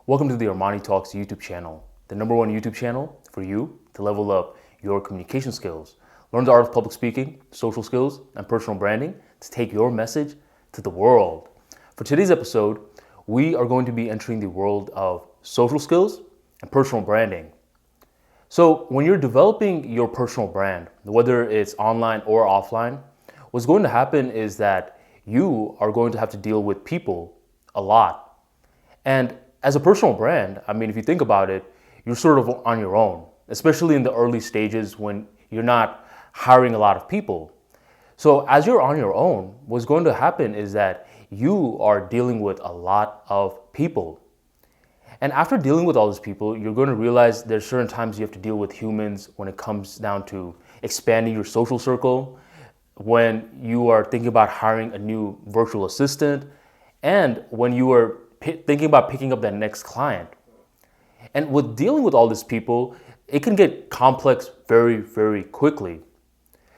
Welcome to the ArmaniTalks YouTube channel, the #1 YouTube channel for you to level up your communication skills, learn the art of public speaking, social skills, and personal branding to take your message to the world. For today's episode, we are going to be entering the world of social skills and personal branding. So when you're developing your personal brand, whether it's online or offline, what's going to happen is that you are going to have to deal with people a lot. And as a personal brand, if you think about it, you're sort of on your own, especially in the early stages when you're not hiring a lot of people. So as you're on your own, what's going to happen is that you are dealing with a lot of people. And after dealing with all these people, you're going to realize there's certain times you have to deal with humans when it comes down to expanding your social circle, when you are thinking about hiring a new virtual assistant, and when you are thinking about picking up that next client. And with dealing with all these people, it can get complex very, very quickly.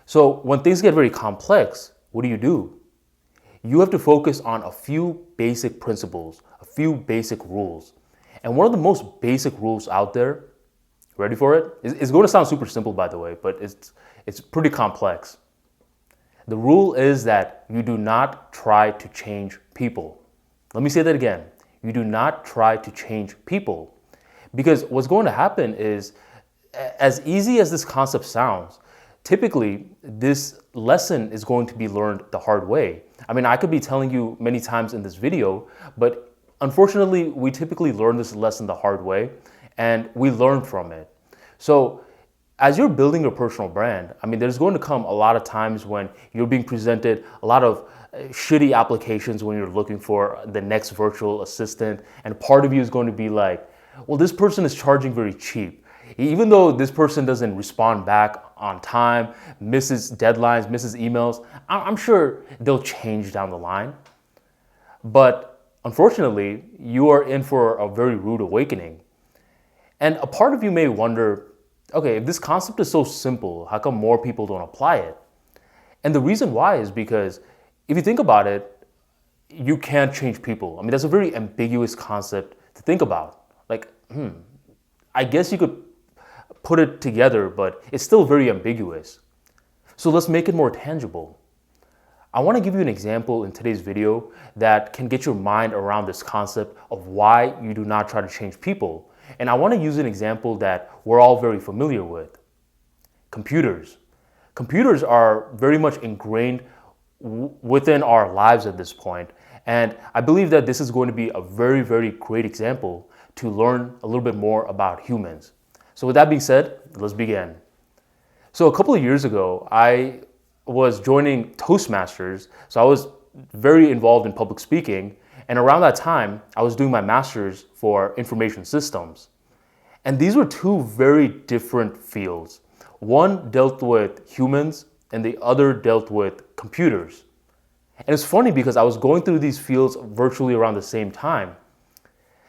So when things get very complex, what do? You have to focus on a few basic principles, a few basic rules. And one of the most basic rules out there, ready for it? It's going to sound super simple, by the way, but it's pretty complex. The rule is that you do not try to change people. Let me say that again. You do not try to change people. Because what's going to happen is, as easy as this concept sounds, typically this lesson is going to be learned the hard way. I could be telling you many times in this video, but unfortunately, we typically learn this lesson the hard way, and we learn from it. So as you're building your personal brand, there's going to come a lot of times when you're being presented a lot of shitty applications when you're looking for the next virtual assistant, and part of you is going to be like, well, this person is charging very cheap. Even though this person doesn't respond back on time, misses deadlines, misses emails, I'm sure they'll change down the line. But unfortunately, you are in for a very rude awakening. And a part of you may wonder, okay, if this concept is so simple, how come more people don't apply it? And the reason why is because if you think about it, you can't change people. That's a very ambiguous concept to think about. I guess you could put it together, but it's still very ambiguous. So let's make it more tangible. I want to give you an example in today's video that can get your mind around this concept of why you do not try to change people. And I want to use an example that we're all very familiar with. Computers. Computers are very much ingrained within our lives at this point. And I believe that this is going to be a very, very great example to learn a little bit more about humans. So with that being said, let's begin. So a couple of years ago, I was joining Toastmasters. So I was very involved in public speaking. And around that time, I was doing my master's for information systems. And these were two very different fields. One dealt with humans and the other dealt with computers. And it's funny because I was going through these fields virtually around the same time.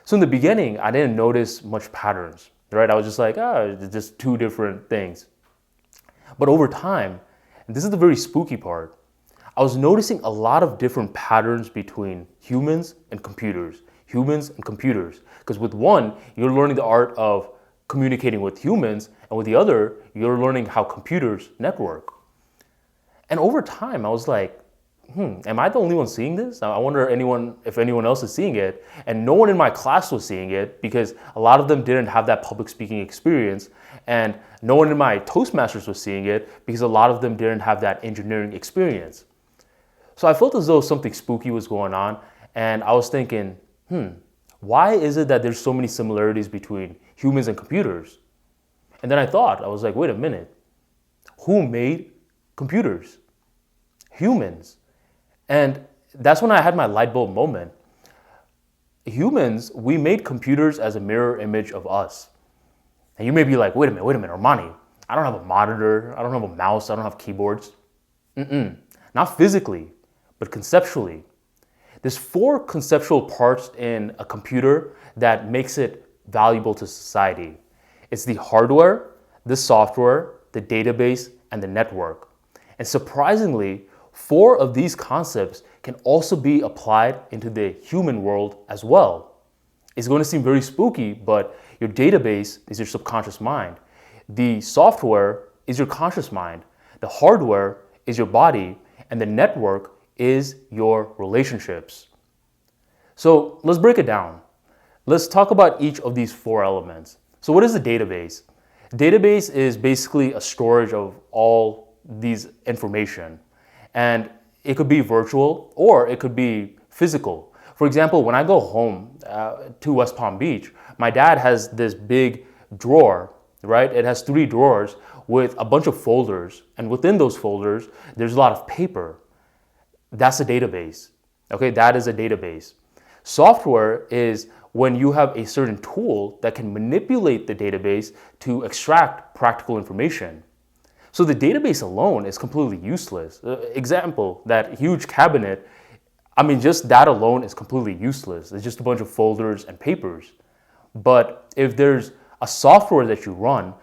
So in the beginning, I didn't notice much patterns, right? I was just like, it's just two different things. But over time, and this is the very spooky part, I was noticing a lot of different patterns between humans and computers. Because with one, you're learning the art of communicating with humans, and with the other, you're learning how computers network. And over time, I was like, am I the only one seeing this? I wonder if anyone else is seeing it. And no one in my class was seeing it because a lot of them didn't have that public speaking experience. And no one in my Toastmasters was seeing it because a lot of them didn't have that engineering experience. So I felt as though something spooky was going on. And I was thinking, why is it that there's so many similarities between humans and computers? And then I was like, wait a minute. Who made computers? Humans. And that's when I had my light bulb moment. Humans, we made computers as a mirror image of us. And you may be like, wait a minute, Armani, I don't have a monitor, I don't have a mouse, I don't have keyboards. Not physically, but conceptually. There's 4 conceptual parts in a computer that makes it valuable to society. It's the hardware, the software, the database, and the network. And surprisingly, 4 of these concepts can also be applied into the human world as well. It's going to seem very spooky, but your database is your subconscious mind. The software is your conscious mind. The hardware is your body, and the network is your relationships. So let's break it down. Let's talk about each of these four elements. So what is a database? A database is basically a storage of all these information. And it could be virtual or it could be physical. For example, when I go home to West Palm Beach, my dad has this big drawer, right? It has 3 drawers with a bunch of folders. And within those folders, there's a lot of paper. That's a database. Okay, that is a database. Software is when you have a certain tool that can manipulate the database to extract practical information. So the database alone is completely useless. Example, that huge cabinet, just that alone is completely useless. It's just a bunch of folders and papers. But if there's a software that you run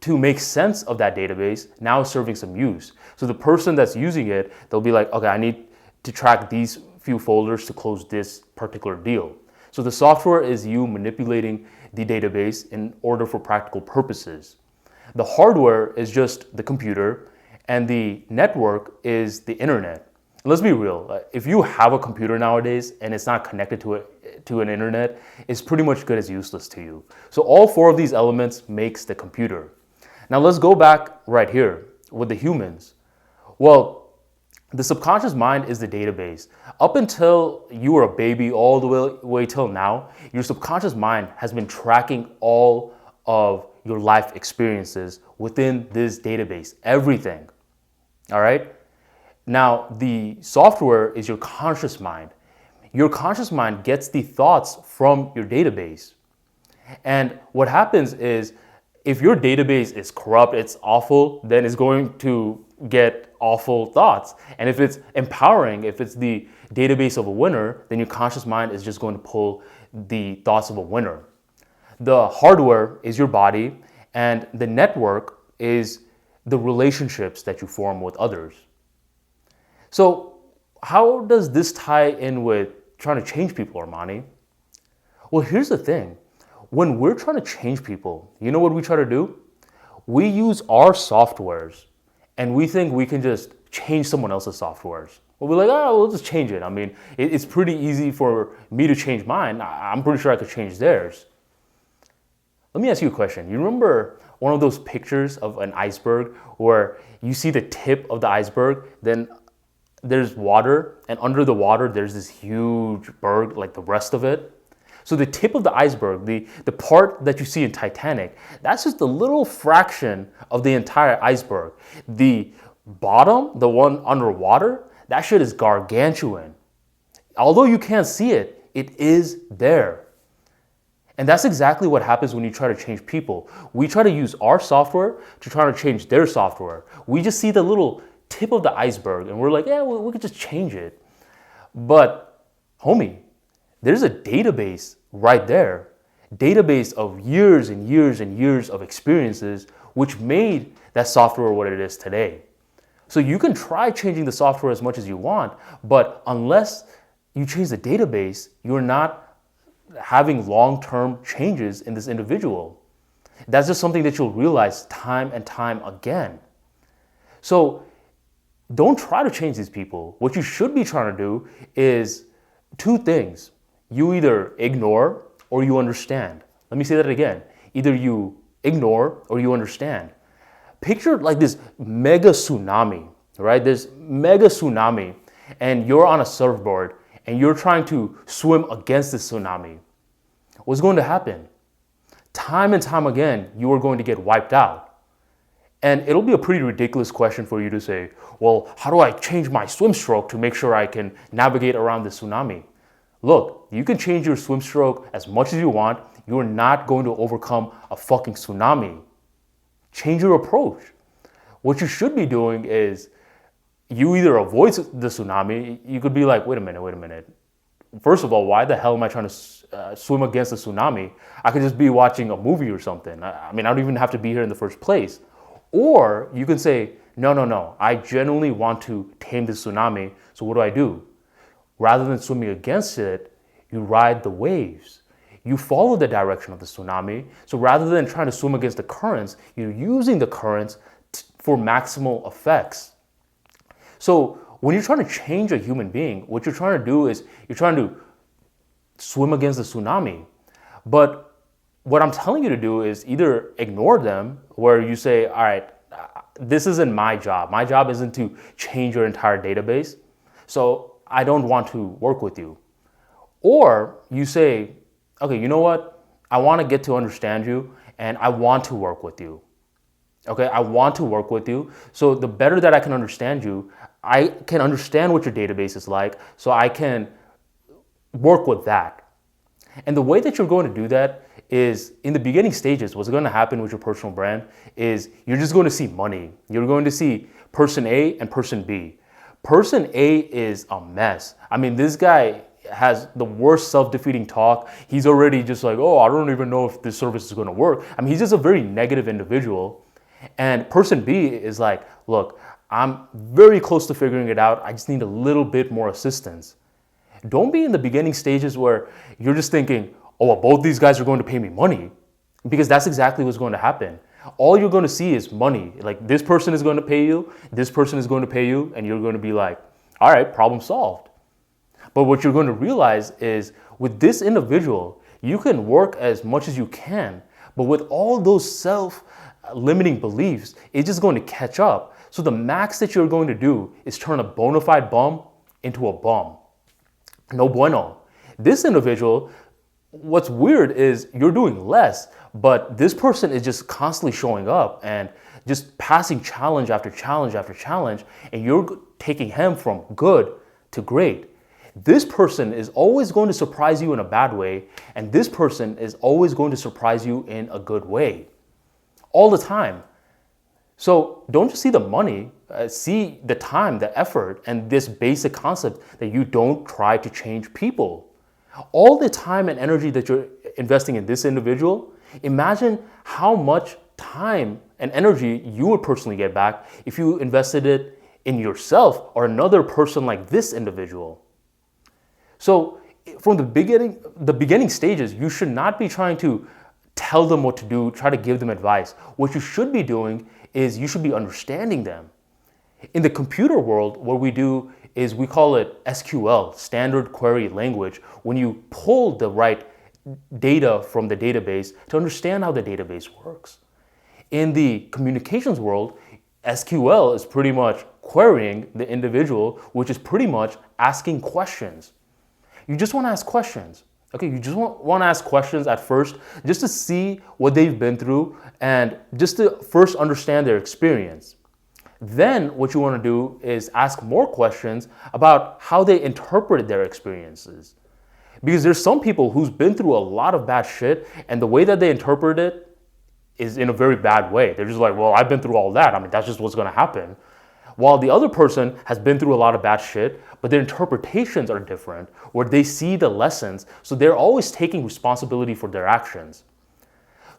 to make sense of that database, now it's serving some use. So the person that's using it, they'll be like, okay, I need to track these few folders to close this particular deal. So the software is you manipulating the database in order for practical purposes. The hardware is just the computer, and the network is the internet. Let's be real. If you have a computer nowadays and it's not connected to an internet, it's pretty much good as useless to you. So all 4 of these elements makes the computer. Now let's go back right here with the humans. Well, the subconscious mind is the database. Up until you were a baby all the way till now, your subconscious mind has been tracking all of your life experiences within this database, everything. All right? Now, the software is your conscious mind. Your conscious mind gets the thoughts from your database. And what happens is, if your database is corrupt, it's awful, then it's going to get awful thoughts. And if it's empowering, if it's the database of a winner, then your conscious mind is just going to pull the thoughts of a winner. The hardware is your body, and the network is the relationships that you form with others. So how does this tie in with trying to change people, Armani? Well, here's the thing. When we're trying to change people, you know what we try to do? We use our softwares, and we think we can just change someone else's softwares. We'll be like, oh, we'll just change it. It's pretty easy for me to change mine. I'm pretty sure I could change theirs. Let me ask you a question. You remember one of those pictures of an iceberg where you see the tip of the iceberg, then there's water, and under the water, there's this huge berg, like the rest of it? So the tip of the iceberg, the part that you see in Titanic, that's just a little fraction of the entire iceberg. The bottom, the one underwater, that shit is gargantuan. Although you can't see it, it is there. And that's exactly what happens when you try to change people. We try to use our software to try to change their software. We just see the little tip of the iceberg and we're like, yeah, we could just change it. But homie, there's a database right there. Database of years and years and years of experiences which made that software what it is today. So you can try changing the software as much as you want, but unless you change the database, you're not having long-term changes in this individual. That's just something that you'll realize time and time again. So don't try to change these people. What you should be trying to do is 2 things. You either ignore or you understand. Let me say that again. Either you ignore or you understand. Picture like this mega tsunami, right? This mega tsunami, and you're on a surfboard and you're trying to swim against this tsunami. What's going to happen? Time and time again, you are going to get wiped out. And it'll be a pretty ridiculous question for you to say, well, how do I change my swim stroke to make sure I can navigate around the tsunami? Look, you can change your swim stroke as much as you want. You're not going to overcome a fucking tsunami. Change your approach. What you should be doing is you either avoid the tsunami. You could be like, wait a minute. First of all, why the hell am I trying to swim against a tsunami? I could just be watching a movie or something. I don't even have to be here in the first place. Or you can say, no, I genuinely want to tame the tsunami, so what do? Rather than swimming against it, you ride the waves. you follow the direction of the tsunami. So rather than trying to swim against the currents, you're using the currents for maximal effects. So when you're trying to change a human being, what you're trying to do is you're trying to swim against the tsunami. But what I'm telling you to do is either ignore them, where you say, all right, this isn't my job. My job isn't to change your entire database, so I don't want to work with you. Or you say, okay, you know what? I want to get to understand you and I want to work with you. Okay, I want to work with you. So the better that I can understand you, I can understand what your database is like, so I can work with that. And the way that you're going to do that is in the beginning stages, what's going to happen with your personal brand is you're just going to see money. You're going to see person A and person B. Person A is a mess. I mean, this guy has the worst self-defeating talk. He's already just like, oh, I don't even know if this service is going to work. I mean, he's just a very negative individual. And person B is like, look, I'm very close to figuring it out. I just need a little bit more assistance. Don't be in the beginning stages where you're just thinking, oh, well, both these guys are going to pay me money, because that's exactly what's going to happen. All you're going to see is money. Like, this person is going to pay you, this person is going to pay you, and you're going to be like, all right, problem solved. But what you're going to realize is with this individual, you can work as much as you can, but with all those self-limiting beliefs, it's just going to catch up. So the max that you're going to do is turn a bona fide bum into a bum. No bueno. This individual, what's weird is you're doing less, but this person is just constantly showing up and just passing challenge after challenge after challenge, and you're taking him from good to great. This person is always going to surprise you in a bad way, and this person is always going to surprise you in a good way. All the time. So don't just see the money, see the time, the effort, and this basic concept that you don't try to change people. All the time and energy that you're investing in this individual, imagine how much time and energy you would personally get back if you invested it in yourself or another person like this individual. So from the beginning stages, you should not be trying to tell them what to do, try to give them advice. What you should be doing is you should be understanding them. In the computer world, what we do is we call it SQL, Standard Query Language, when you pull the right data from the database to understand how the database works. In the communications world, SQL is pretty much querying the individual, which is pretty much asking questions. You just want to ask questions. Okay, you just want to ask questions at first just to see what they've been through and just to first understand their experience. Then what you want to do is ask more questions about how they interpreted their experiences. Because there's some people who's been through a lot of bad shit, and the way that they interpret it is in a very bad way. They're just like, well, I've been through all that. I mean, that's just what's going to happen. While the other person has been through a lot of bad shit, but their interpretations are different, where they see the lessons, so they're always taking responsibility for their actions.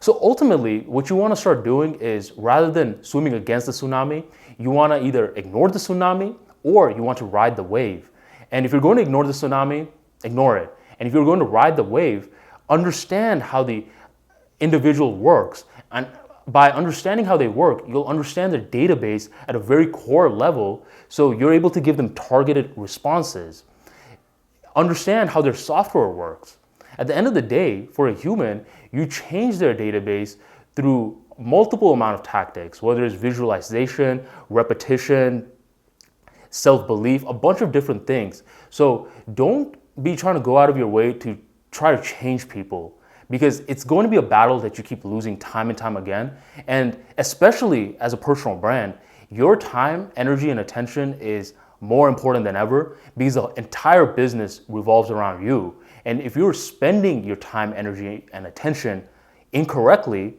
So ultimately, what you want to start doing is, rather than swimming against the tsunami, you want to either ignore the tsunami or you want to ride the wave. And if you're going to ignore the tsunami, ignore it. And if you're going to ride the wave, understand how the individual works. And by understanding how they work, you'll understand their database at a very core level, so you're able to give them targeted responses. Understand how their software works. At the end of the day, for a human, you change their database through multiple amount of tactics, whether it's visualization, repetition, self-belief, a bunch of different things. So don't be trying to go out of your way to try to change people, because it's going to be a battle that you keep losing time and time again. And especially as a personal brand, your time, energy, and attention is more important than ever, because the entire business revolves around you. And if you're spending your time, energy, and attention incorrectly,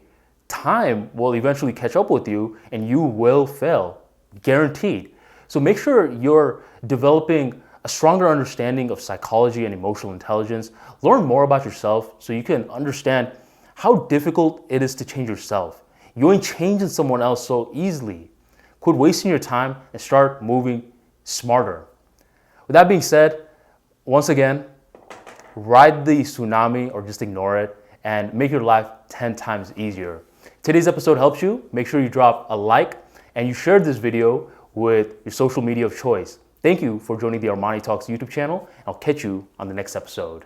time will eventually catch up with you and you will fail, guaranteed. So make sure you're developing a stronger understanding of psychology and emotional intelligence. Learn more about yourself so you can understand how difficult it is to change yourself. You ain't changing someone else so easily. Quit wasting your time and start moving smarter. With that being said, once again, ride the tsunami or just ignore it and make your life 10 times easier. Today's episode helps you. Make sure you drop a like and you share this video with your social media of choice. Thank you for joining the Armani Talks YouTube channel. I'll catch you on the next episode.